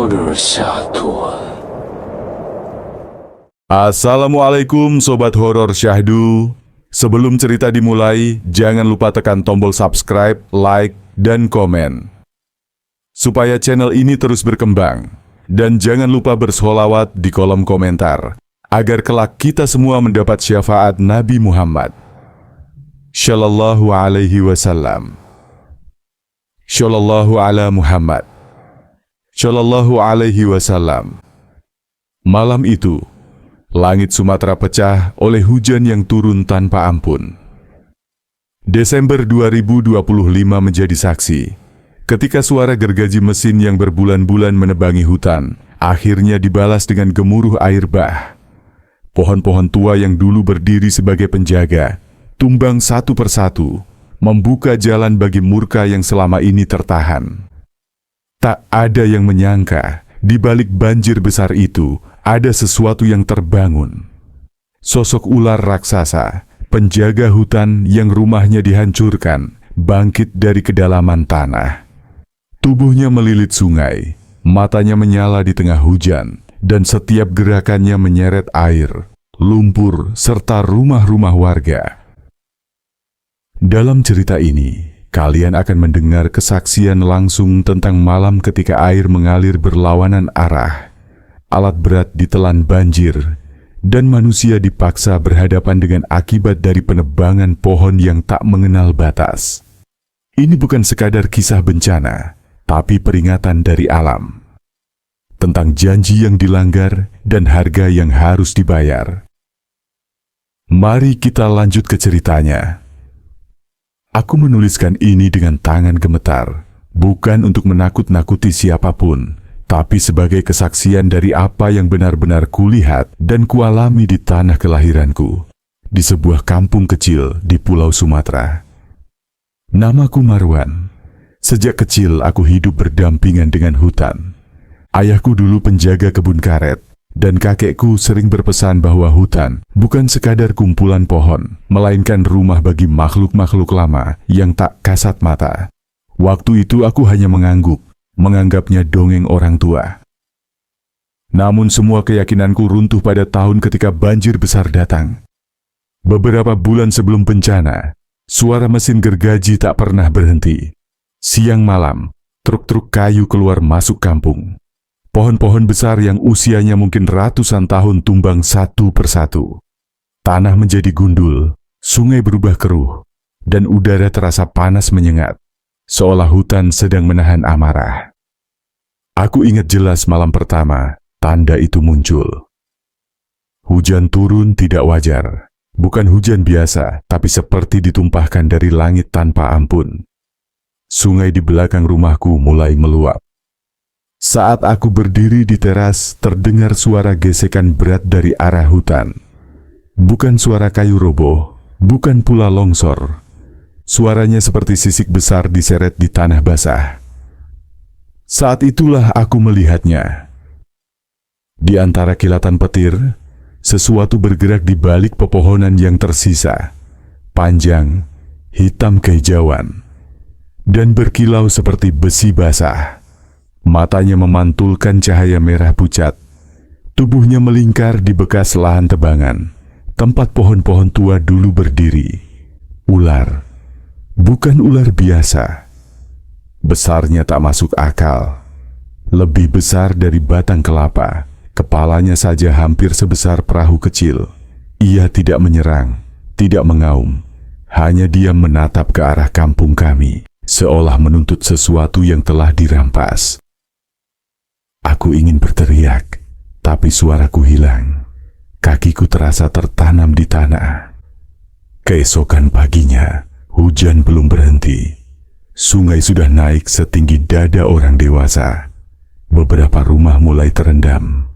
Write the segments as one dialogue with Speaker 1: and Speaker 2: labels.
Speaker 1: horor syahdu.
Speaker 2: Assalamualaikum Sobat Horor Syahdu. Sebelum cerita dimulai, jangan lupa tekan tombol subscribe, like, dan komen supaya channel ini terus berkembang. Dan jangan lupa bersolawat di kolom komentar agar kelak kita semua mendapat syafaat Nabi Muhammad Shallallahu alaihi wasallam. Shallallahu ala Muhammad Shallallahu alaihi wasallam. Malam itu, langit Sumatera pecah oleh hujan yang turun tanpa ampun. Desember 2025 menjadi saksi ketika suara gergaji mesin yang berbulan-bulan menebangi hutan akhirnya dibalas dengan gemuruh air bah. Pohon-pohon tua yang dulu berdiri sebagai penjaga tumbang satu persatu, membuka jalan bagi murka yang selama ini tertahan. Tak ada yang menyangka di balik banjir besar itu ada sesuatu yang terbangun. Sosok ular raksasa, penjaga hutan yang rumahnya dihancurkan, bangkit dari kedalaman tanah. Tubuhnya melilit sungai, matanya menyala di tengah hujan, dan setiap gerakannya menyeret air, lumpur, serta rumah-rumah warga. Dalam cerita ini, kalian akan mendengar kesaksian langsung tentang malam ketika air mengalir berlawanan arah, alat berat ditelan banjir, dan manusia dipaksa berhadapan dengan akibat dari penebangan pohon yang tak mengenal batas. Ini bukan sekadar kisah bencana, tapi peringatan dari alam tentang janji yang dilanggar dan harga yang harus dibayar. Mari kita lanjut ke ceritanya. Aku menuliskan ini dengan tangan gemetar, bukan untuk menakut-nakuti siapapun, tapi sebagai kesaksian dari apa yang benar-benar kulihat dan kualami di tanah kelahiranku, di sebuah kampung kecil di Pulau Sumatera. Namaku Marwan. Sejak kecil aku hidup berdampingan dengan hutan. Ayahku dulu penjaga kebun karet, dan kakekku sering berpesan bahwa hutan bukan sekadar kumpulan pohon, melainkan rumah bagi makhluk-makhluk lama yang tak kasat mata. Waktu itu aku hanya mengangguk, menganggapnya dongeng orang tua. Namun semua keyakinanku runtuh pada tahun ketika banjir besar datang. Beberapa bulan sebelum bencana, suara mesin gergaji tak pernah berhenti. Siang malam, truk-truk kayu keluar masuk kampung. Pohon-pohon besar yang usianya mungkin ratusan tahun tumbang satu persatu. Tanah menjadi gundul, sungai berubah keruh, dan udara terasa panas menyengat, seolah hutan sedang menahan amarah. Aku ingat jelas malam pertama, tanda itu muncul. Hujan turun tidak wajar, bukan hujan biasa, tapi seperti ditumpahkan dari langit tanpa ampun. Sungai di belakang rumahku mulai meluap. Saat aku berdiri di teras, terdengar suara gesekan berat dari arah hutan. Bukan suara kayu roboh, bukan pula longsor. Suaranya seperti sisik besar diseret di tanah basah. Saat itulah aku melihatnya. Di antara kilatan petir, sesuatu bergerak di balik pepohonan yang tersisa. Panjang, hitam kehijauan, dan berkilau seperti besi basah. Matanya memantulkan cahaya merah pucat. Tubuhnya melingkar di bekas lahan tebangan, tempat pohon-pohon tua dulu berdiri. Ular. Bukan ular biasa. Besarnya tak masuk akal. Lebih besar dari batang kelapa. Kepalanya saja hampir sebesar perahu kecil. Ia tidak menyerang, tidak mengaum. Hanya diam menatap ke arah kampung kami, seolah menuntut sesuatu yang telah dirampas. Aku ingin berteriak, tapi suaraku hilang. Kakiku terasa tertanam di tanah. Keesokan paginya, hujan belum berhenti. Sungai sudah naik setinggi dada orang dewasa. Beberapa rumah mulai terendam.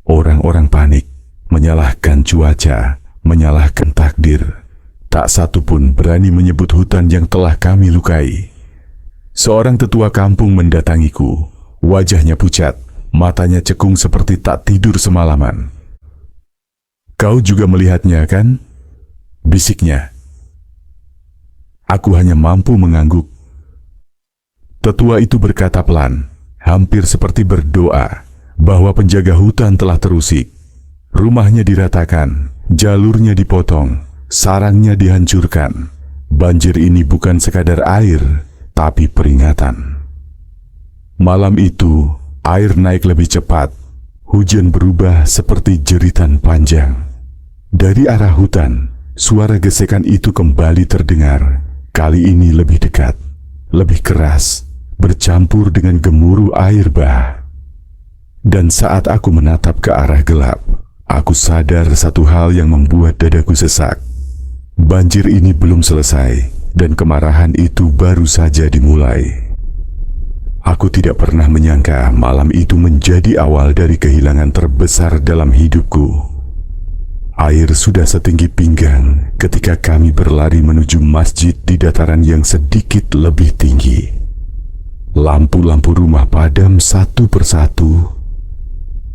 Speaker 2: Orang-orang panik, menyalahkan cuaca, menyalahkan takdir. Tak satu pun berani menyebut hutan yang telah kami lukai. Seorang tetua kampung mendatangiku. Wajahnya pucat, matanya cekung seperti tak tidur semalaman. "Kau juga melihatnya, kan?" bisiknya. Aku hanya mampu mengangguk. Tetua itu berkata pelan, hampir seperti berdoa bahwa penjaga hutan telah terusik. Rumahnya diratakan, jalurnya dipotong, sarangnya dihancurkan. Banjir ini bukan sekadar air, tapi peringatan. Malam itu, air naik lebih cepat. Hujan berubah seperti jeritan panjang. Dari arah hutan, suara gesekan itu kembali terdengar. Kali ini lebih dekat, lebih keras, bercampur dengan gemuruh air bah. Dan saat aku menatap ke arah gelap, aku sadar satu hal yang membuat dadaku sesak. Banjir ini belum selesai, dan kemarahan itu baru saja dimulai. Aku tidak pernah menyangka malam itu menjadi awal dari kehilangan terbesar dalam hidupku. Air sudah setinggi pinggang ketika kami berlari menuju masjid di dataran yang sedikit lebih tinggi. Lampu-lampu rumah padam satu persatu,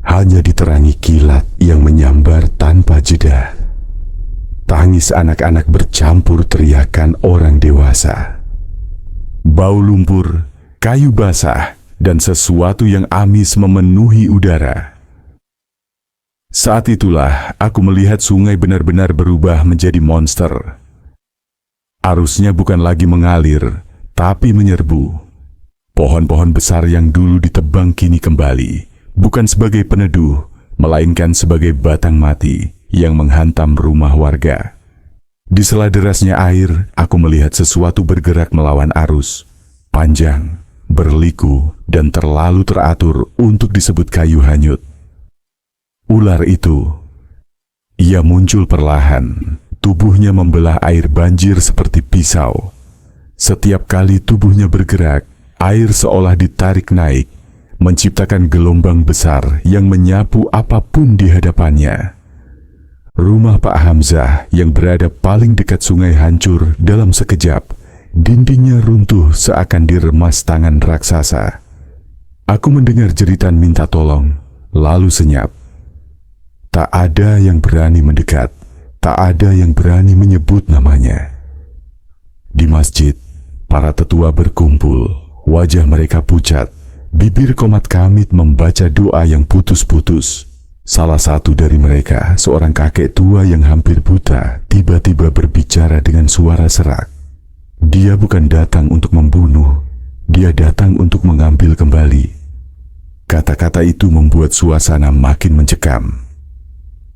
Speaker 2: hanya diterangi kilat yang menyambar tanpa jeda. Tangis anak-anak bercampur teriakan orang dewasa. Bau lumpur, kayu basah, dan sesuatu yang amis memenuhi udara. Saat itulah aku melihat sungai benar-benar berubah menjadi monster. Arusnya bukan lagi mengalir, tapi menyerbu. Pohon-pohon besar yang dulu ditebang kini kembali, bukan sebagai peneduh, melainkan sebagai batang mati yang menghantam rumah warga. Di sela derasnya air, aku melihat sesuatu bergerak melawan arus, panjang, berliku, dan terlalu teratur untuk disebut kayu hanyut. Ular itu. Ia muncul perlahan, tubuhnya membelah air banjir seperti pisau. Setiap kali tubuhnya bergerak, air seolah ditarik naik, menciptakan gelombang besar yang menyapu apapun di hadapannya. Rumah Pak Hamzah yang berada paling dekat sungai hancur dalam sekejap. Dindingnya runtuh seakan diremas tangan raksasa. Aku mendengar jeritan minta tolong, lalu senyap. Tak ada yang berani mendekat, tak ada yang berani menyebut namanya. Di masjid, para tetua berkumpul, wajah mereka pucat, bibir komat kamit membaca doa yang putus-putus. Salah satu dari mereka, seorang kakek tua yang hampir buta, tiba-tiba berbicara dengan suara serak. Dia bukan datang untuk membunuh, dia datang untuk mengambil kembali. Kata-kata itu membuat suasana makin mencekam.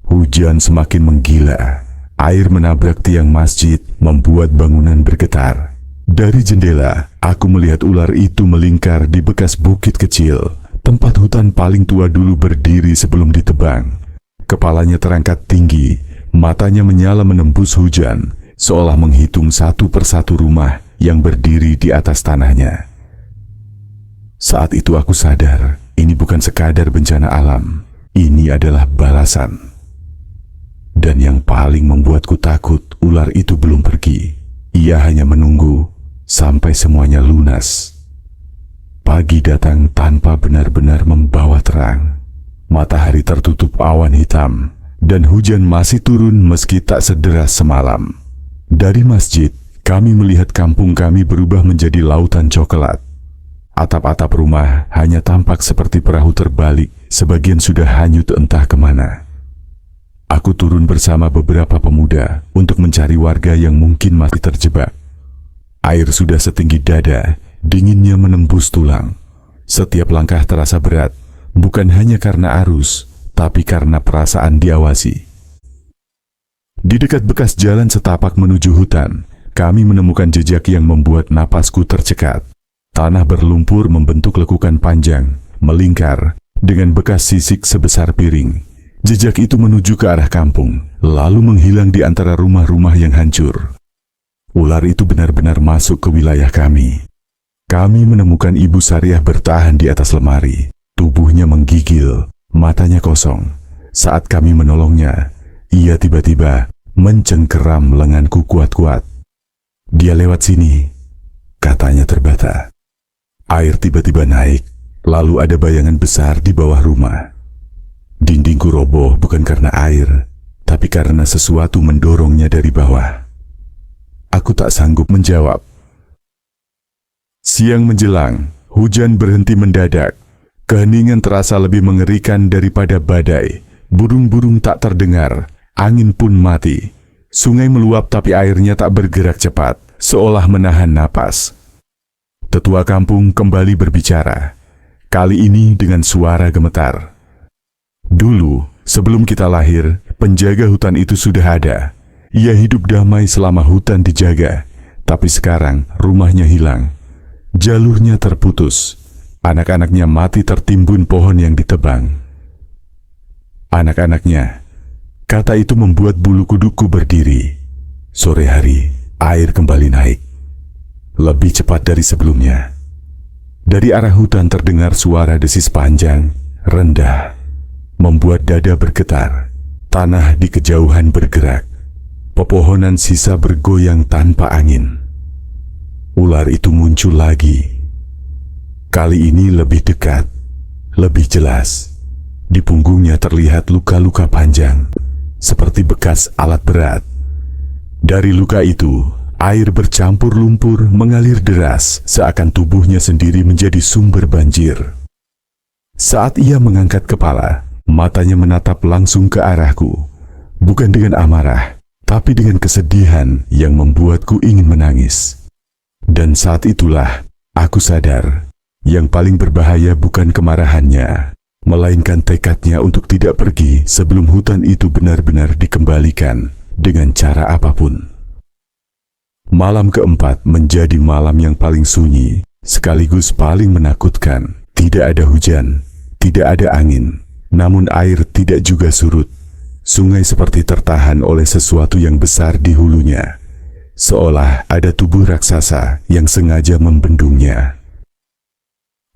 Speaker 2: Hujan semakin menggila, air menabrak tiang masjid, membuat bangunan bergetar. Dari jendela, aku melihat ular itu melingkar di bekas bukit kecil, tempat hutan paling tua dulu berdiri sebelum ditebang. Kepalanya terangkat tinggi, matanya menyala menembus hujan, seolah menghitung satu persatu rumah yang berdiri di atas tanahnya. Saat itu aku sadar, ini bukan sekadar bencana alam, ini adalah balasan. Dan yang paling membuatku takut, ular itu belum pergi. Ia hanya menunggu sampai semuanya lunas. Pagi datang tanpa benar-benar membawa terang. Matahari tertutup awan hitam, dan hujan masih turun meski tak sederas semalam. Dari masjid, kami melihat kampung kami berubah menjadi lautan coklat. Atap-atap rumah hanya tampak seperti perahu terbalik, sebagian sudah hanyut entah kemana. Aku turun bersama beberapa pemuda untuk mencari warga yang mungkin masih terjebak. Air sudah setinggi dada, dinginnya menembus tulang. Setiap langkah terasa berat, bukan hanya karena arus, tapi karena perasaan diawasi. Di dekat bekas jalan setapak menuju hutan, kami menemukan jejak yang membuat napasku tercekat. Tanah berlumpur membentuk lekukan panjang, melingkar, dengan bekas sisik sebesar piring. Jejak itu menuju ke arah kampung, lalu menghilang di antara rumah-rumah yang hancur. Ular itu benar-benar masuk ke wilayah kami. Kami menemukan Ibu Sariah bertahan di atas lemari. Tubuhnya menggigil, matanya kosong. Saat kami menolongnya, ia tiba-tiba mencengkeram lenganku kuat-kuat. "Dia lewat sini," katanya terbata. Air tiba-tiba naik, lalu ada bayangan besar di bawah rumah. Dindingku roboh bukan karena air, tapi karena sesuatu mendorongnya dari bawah. Aku tak sanggup menjawab. Siang menjelang, Hujan berhenti mendadak. Keheningan terasa lebih mengerikan daripada badai. Burung-burung tak terdengar, angin pun mati. Sungai meluap tapi airnya tak bergerak cepat, seolah menahan napas. Tetua kampung kembali berbicara. Kali ini dengan suara gemetar. Dulu, sebelum kita lahir, penjaga hutan itu sudah ada. Ia hidup damai selama hutan dijaga. Tapi sekarang rumahnya hilang. Jalurnya terputus. Anak-anaknya mati tertimbun pohon yang ditebang. Anak-anaknya. Kata itu membuat bulu kuduku berdiri. Sore hari, air kembali naik. Lebih cepat dari sebelumnya. Dari arah hutan terdengar suara desis panjang, rendah, membuat dada bergetar. Tanah di kejauhan bergerak. Pepohonan sisa bergoyang tanpa angin. Ular itu muncul lagi. Kali ini lebih dekat, lebih jelas. Di punggungnya terlihat luka-luka panjang, seperti bekas alat berat. Dari luka itu, air bercampur lumpur mengalir deras, seakan tubuhnya sendiri menjadi sumber banjir. Saat ia mengangkat kepala, matanya menatap langsung ke arahku, bukan dengan amarah, tapi dengan kesedihan yang membuatku ingin menangis. Dan saat itulah aku sadar, yang paling berbahaya bukan kemarahannya, melainkan tekadnya untuk tidak pergi sebelum hutan itu benar-benar dikembalikan dengan cara apapun. Malam keempat menjadi malam yang paling sunyi, sekaligus paling menakutkan. Tidak ada hujan, tidak ada angin, namun air tidak juga surut. Sungai seperti tertahan oleh sesuatu yang besar di hulunya, seolah ada tubuh raksasa yang sengaja membendungnya.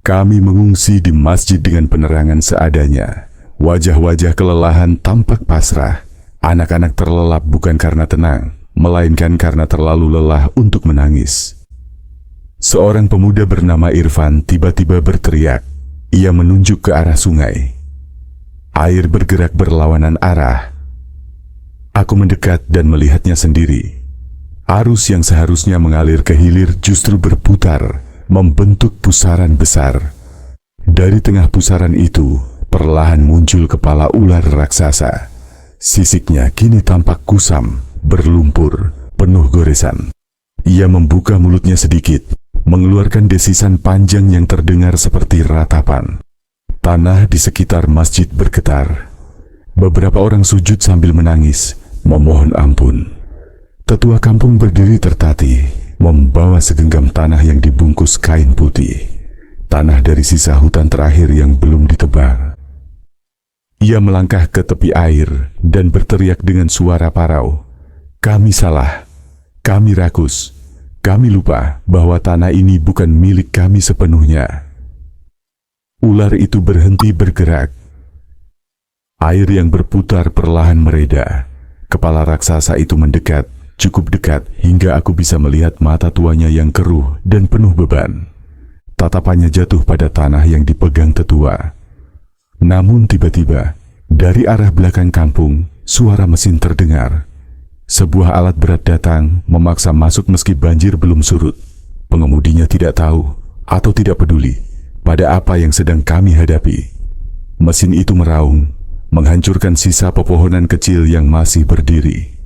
Speaker 2: Kami mengungsi di masjid dengan penerangan seadanya. Wajah-wajah kelelahan tampak pasrah. Anak-anak terlelap bukan karena tenang, melainkan karena terlalu lelah untuk menangis. Seorang pemuda bernama Irfan tiba-tiba berteriak. Ia menunjuk ke arah sungai. Air bergerak berlawanan arah. Aku mendekat dan melihatnya sendiri. Arus yang seharusnya mengalir ke hilir justru berputar, membentuk pusaran besar. Dari tengah pusaran itu, perlahan muncul kepala ular raksasa. Sisiknya kini tampak kusam, berlumpur, penuh goresan. Ia membuka mulutnya sedikit, mengeluarkan desisan panjang yang terdengar seperti ratapan. Tanah di sekitar masjid bergetar. Beberapa orang sujud sambil menangis, memohon ampun. Tetua kampung berdiri tertatih, membawa segenggam tanah yang dibungkus kain putih. Tanah dari sisa hutan terakhir yang belum ditebang. Ia melangkah ke tepi air dan berteriak dengan suara parau. Kami salah, kami rakus, kami lupa bahwa tanah ini bukan milik kami sepenuhnya. Ular itu berhenti bergerak. Air yang berputar perlahan mereda. Kepala raksasa itu mendekat, cukup dekat hingga aku bisa melihat mata tuanya yang keruh dan penuh beban. Tatapannya jatuh pada tanah yang dipegang tetua. Namun tiba-tiba, dari arah belakang kampung, suara mesin terdengar. Sebuah alat berat datang, memaksa masuk meski banjir belum surut. Pengemudinya tidak tahu atau tidak peduli pada apa yang sedang kami hadapi. Mesin itu meraung, menghancurkan sisa pepohonan kecil yang masih berdiri.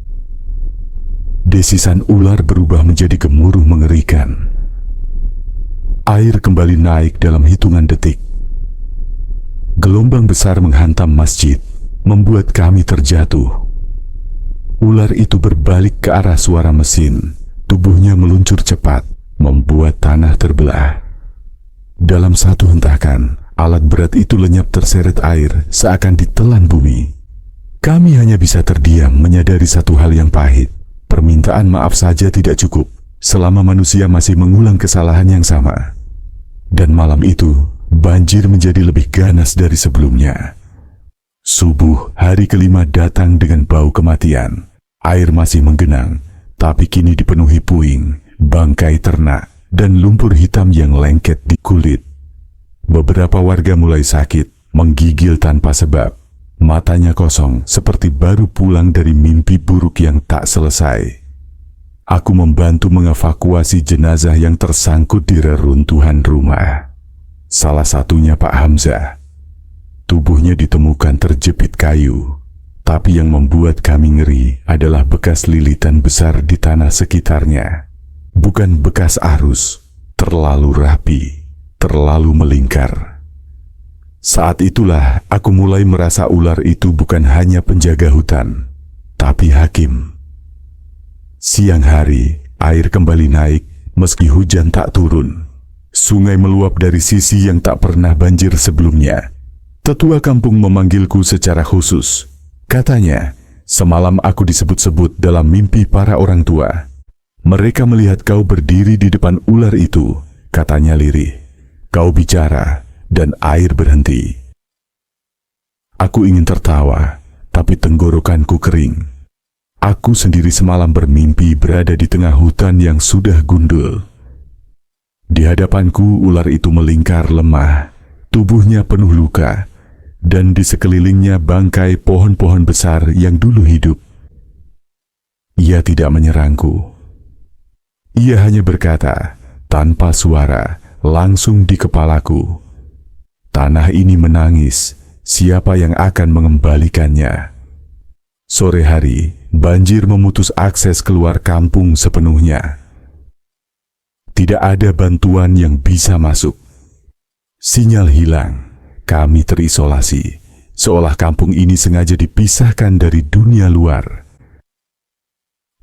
Speaker 2: Desisan ular berubah menjadi gemuruh mengerikan. Air kembali naik dalam hitungan detik. Gelombang besar menghantam masjid, membuat kami terjatuh. Ular itu berbalik ke arah suara mesin. Tubuhnya meluncur cepat, membuat tanah terbelah. Dalam satu hentakan, alat berat itu lenyap terseret air seakan ditelan bumi. Kami hanya bisa terdiam menyadari satu hal yang pahit. Permintaan maaf saja tidak cukup selama manusia masih mengulang kesalahan yang sama. Dan malam itu, banjir menjadi lebih ganas dari sebelumnya. Subuh hari kelima datang dengan bau kematian. Air masih menggenang, tapi kini dipenuhi puing, bangkai ternak, dan lumpur hitam yang lengket di kulit. Beberapa warga mulai sakit, menggigil tanpa sebab. Matanya kosong, seperti baru pulang dari mimpi buruk yang tak selesai. Aku membantu mengevakuasi jenazah yang tersangkut di reruntuhan rumah. Salah satunya Pak Hamzah. Tubuhnya ditemukan terjepit kayu, tapi yang membuat kami ngeri adalah bekas lilitan besar di tanah sekitarnya. Bukan bekas arus, terlalu rapi, terlalu melingkar. Saat itulah aku mulai merasa ular itu bukan hanya penjaga hutan, tapi hakim. Siang hari, air kembali naik meski hujan tak turun. Sungai meluap dari sisi yang tak pernah banjir sebelumnya. Tetua kampung memanggilku secara khusus. Katanya, semalam aku disebut-sebut dalam mimpi para orang tua. Mereka melihat kau berdiri di depan ular itu, katanya lirih. Kau bicara, dan air berhenti. Aku ingin tertawa, tapi tenggorokanku kering. Aku sendiri semalam bermimpi berada di tengah hutan yang sudah gundul. Di hadapanku ular itu melingkar lemah, tubuhnya penuh luka, dan di sekelilingnya bangkai pohon-pohon besar yang dulu hidup. Ia tidak menyerangku. Ia hanya berkata, tanpa suara, langsung di kepalaku, "Tanah ini menangis, siapa yang akan mengembalikannya?" Sore hari, banjir memutus akses keluar kampung sepenuhnya. Tidak ada bantuan yang bisa masuk. Sinyal hilang, kami terisolasi, seolah kampung ini sengaja dipisahkan dari dunia luar.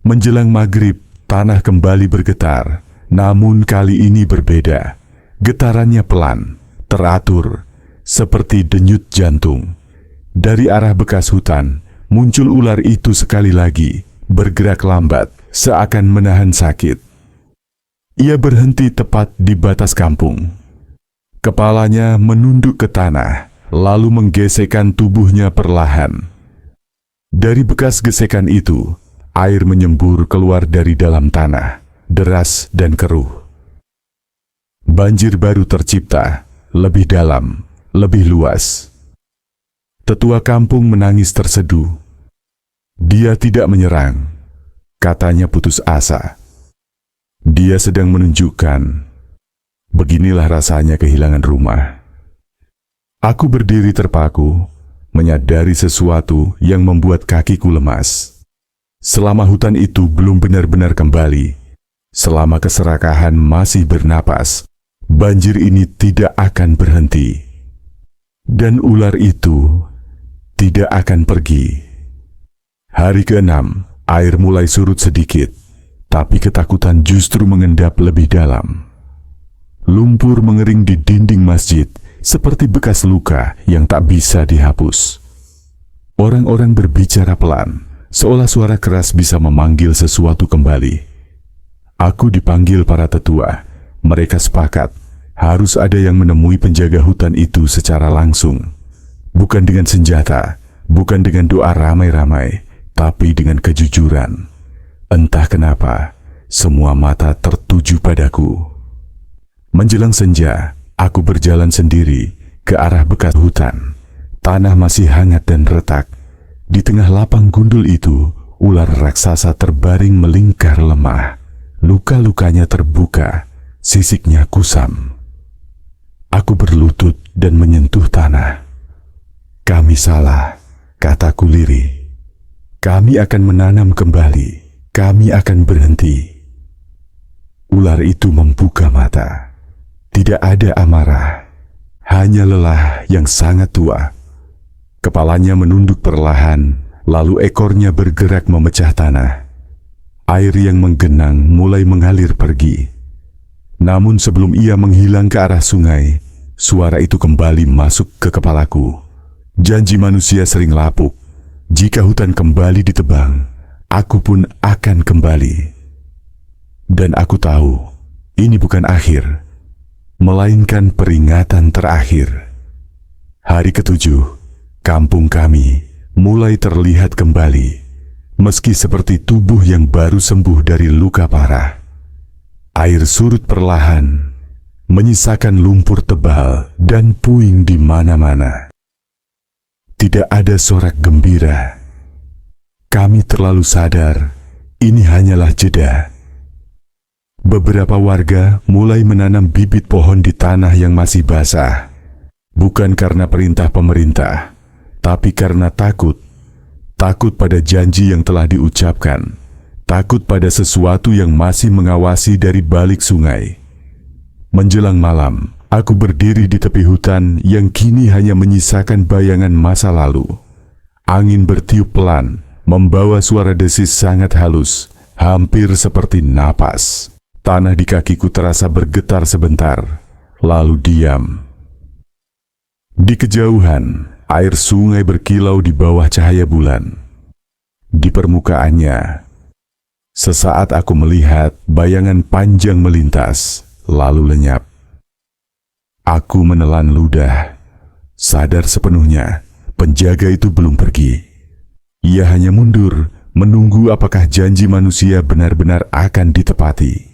Speaker 2: Menjelang maghrib, tanah kembali bergetar, namun kali ini berbeda. Getarannya pelan, teratur, seperti denyut jantung. Dari arah bekas hutan, muncul ular itu sekali lagi, bergerak lambat, seakan menahan sakit. Ia berhenti tepat di batas kampung. Kepalanya menunduk ke tanah, lalu menggesekkan tubuhnya perlahan. Dari bekas gesekan itu, air menyembur keluar dari dalam tanah, deras dan keruh. Banjir baru tercipta, lebih dalam, lebih luas. Tetua kampung menangis terseduh. Dia tidak menyerang, katanya putus asa. Dia sedang menunjukkan, beginilah rasanya kehilangan rumah. Aku berdiri terpaku, menyadari sesuatu yang membuat kakiku lemas. Selama hutan itu belum benar-benar kembali, selama keserakahan masih bernapas, banjir ini tidak akan berhenti. Dan ular itu tidak akan pergi. Hari ke-6, air mulai surut sedikit, tapi ketakutan justru mengendap lebih dalam. Lumpur mengering di dinding masjid seperti bekas luka yang tak bisa dihapus. Orang-orang berbicara pelan, seolah suara keras bisa memanggil sesuatu kembali. Aku dipanggil para tetua. Mereka sepakat, harus ada yang menemui penjaga hutan itu secara langsung. Bukan dengan senjata, bukan dengan doa ramai-ramai, tapi dengan kejujuran. Entah kenapa, semua mata tertuju padaku. Menjelang senja, aku berjalan sendiri ke arah bekas hutan. Tanah masih hangat dan retak. Di tengah lapang gundul itu, ular raksasa terbaring melingkar lemah. Luka-lukanya terbuka, sisiknya kusam. Aku berlutut dan menyentuh tanah. Kami salah, kataku lirih. Kami akan menanam kembali. Kami akan berhenti. Ular itu membuka mata. Tidak ada amarah, hanya lelah yang sangat tua. Kepalanya menunduk perlahan, lalu ekornya bergerak memecah tanah. Air yang menggenang mulai mengalir pergi. Namun sebelum ia menghilang ke arah sungai, suara itu kembali masuk ke kepalaku. Janji manusia sering lapuk. Jika hutan kembali ditebang, aku pun akan kembali. Dan aku tahu, ini bukan akhir, melainkan peringatan terakhir. Hari ke-7, kampung kami mulai terlihat kembali, meski seperti tubuh yang baru sembuh dari luka parah. Air surut perlahan, menyisakan lumpur tebal dan puing di mana-mana. Tidak ada sorak gembira. Kami terlalu sadar, ini hanyalah jeda. beberapa warga mulai menanam bibit pohon di tanah yang masih basah. Bukan karena perintah pemerintah, tapi karena takut. Takut pada janji yang telah diucapkan. Takut pada sesuatu yang masih mengawasi dari balik sungai. Menjelang malam, aku berdiri di tepi hutan yang kini hanya menyisakan bayangan masa lalu. Angin bertiup pelan, membawa suara desis sangat halus, hampir seperti napas. Tanah di kakiku terasa bergetar sebentar, lalu diam. Di kejauhan, air sungai berkilau di bawah cahaya bulan. Di permukaannya, sesaat aku melihat bayangan panjang melintas, lalu lenyap. Aku menelan ludah, sadar sepenuhnya penjaga itu belum pergi. Ia hanya mundur, menunggu apakah janji manusia benar-benar akan ditepati.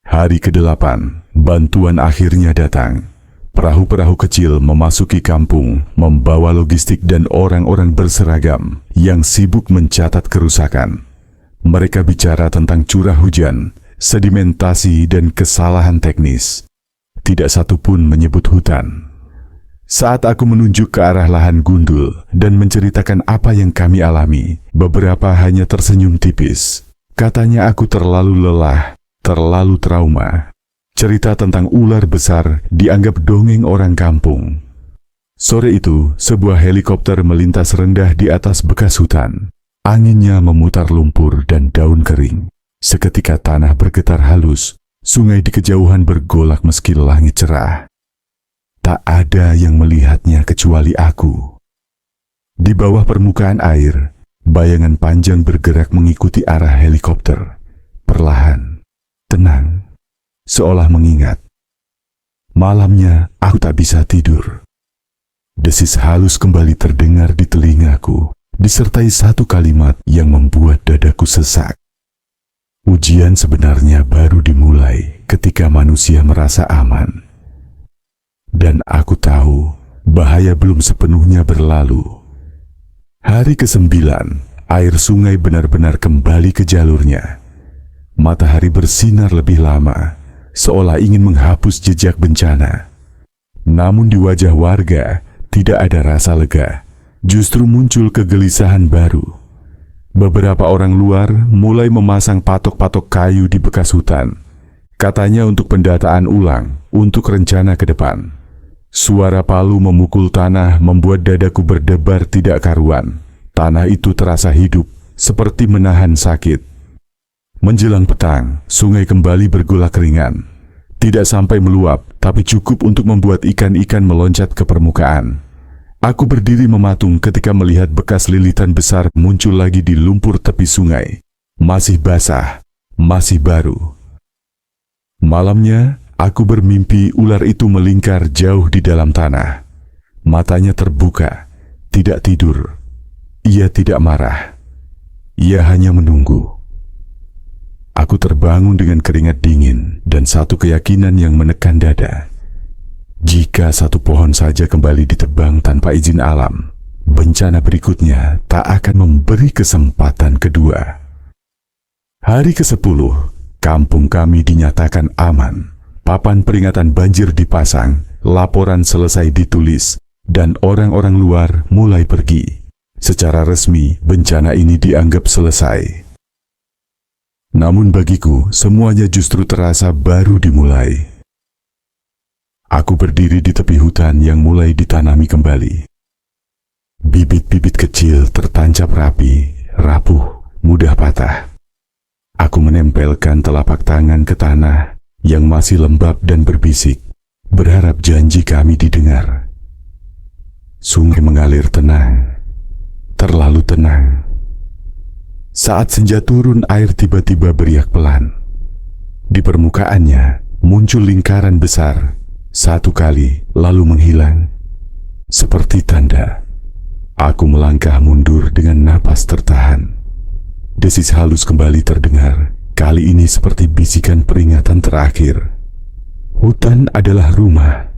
Speaker 2: Hari ke-8, bantuan akhirnya datang. Perahu-perahu kecil memasuki kampung, membawa logistik dan orang-orang berseragam yang sibuk mencatat kerusakan. Mereka bicara tentang curah hujan, sedimentasi, dan kesalahan teknis. Tidak satu pun menyebut hutan. Saat aku menunjuk ke arah lahan gundul dan menceritakan apa yang kami alami, beberapa hanya tersenyum tipis. Katanya aku terlalu lelah, terlalu trauma. Cerita tentang ular besar dianggap dongeng orang kampung. Sore itu, sebuah helikopter melintas rendah di atas bekas hutan. Anginnya memutar lumpur dan daun kering. Seketika tanah bergetar halus, sungai di kejauhan bergolak meski langit cerah. Tak ada yang melihatnya kecuali aku. Di bawah permukaan air, bayangan panjang bergerak mengikuti arah helikopter. Perlahan, tenang, seolah mengingat. Malamnya, aku tak bisa tidur. Desis halus kembali terdengar di telingaku, disertai satu kalimat yang membuat dadaku sesak. Ujian sebenarnya baru dimulai ketika manusia merasa aman. Dan aku tahu, bahaya belum sepenuhnya berlalu. Hari ke-9, air sungai benar-benar kembali ke jalurnya. Matahari bersinar lebih lama, seolah ingin menghapus jejak bencana. Namun di wajah warga, tidak ada rasa lega. Justru muncul kegelisahan baru. Beberapa orang luar mulai memasang patok-patok kayu di bekas hutan. Katanya untuk pendataan ulang, untuk rencana ke depan. Suara palu memukul tanah membuat dadaku berdebar tidak karuan. Tanah itu terasa hidup, seperti menahan sakit. Menjelang petang, sungai kembali bergolak ringan. Tidak sampai meluap, tapi cukup untuk membuat ikan-ikan meloncat ke permukaan. Aku berdiri mematung ketika melihat bekas lilitan besar muncul lagi di lumpur tepi sungai. Masih basah, masih baru. Malamnya, aku bermimpi ular itu melingkar jauh di dalam tanah. Matanya terbuka, tidak tidur. Ia tidak marah. Ia hanya menunggu. Aku terbangun dengan keringat dingin dan satu keyakinan yang menekan dada. Jika satu pohon saja kembali ditebang tanpa izin alam, bencana berikutnya tak akan memberi kesempatan kedua. Hari ke-10, kampung kami dinyatakan aman. Papan peringatan banjir dipasang, laporan selesai ditulis, dan orang-orang luar mulai pergi. Secara resmi, bencana ini dianggap selesai. Namun bagiku, semuanya justru terasa baru dimulai. Aku berdiri di tepi hutan yang mulai ditanami kembali. Bibit-bibit kecil tertancap rapi, rapuh, mudah patah. Aku menempelkan telapak tangan ke tanah yang masih lembab dan berbisik, berharap janji kami didengar. Sungai mengalir tenang, terlalu tenang. Saat senja turun, air tiba-tiba beriak pelan. Di permukaannya muncul lingkaran besar, satu kali lalu menghilang. Seperti tanda, aku melangkah mundur dengan napas tertahan. Desis halus kembali terdengar, kali ini seperti bisikan peringatan terakhir. Hutan adalah rumah.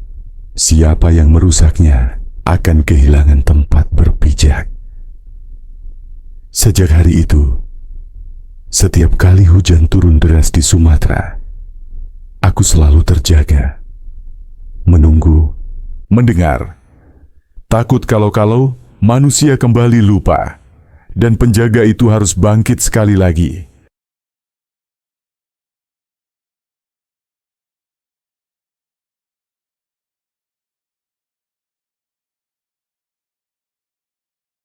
Speaker 2: Siapa yang merusaknya akan kehilangan tempat berpijak. Sejak hari itu, Setiap kali hujan turun deras di Sumatera, aku selalu terjaga, menunggu, mendengar. Takut kalau manusia kembali lupa, dan penjaga itu harus bangkit sekali lagi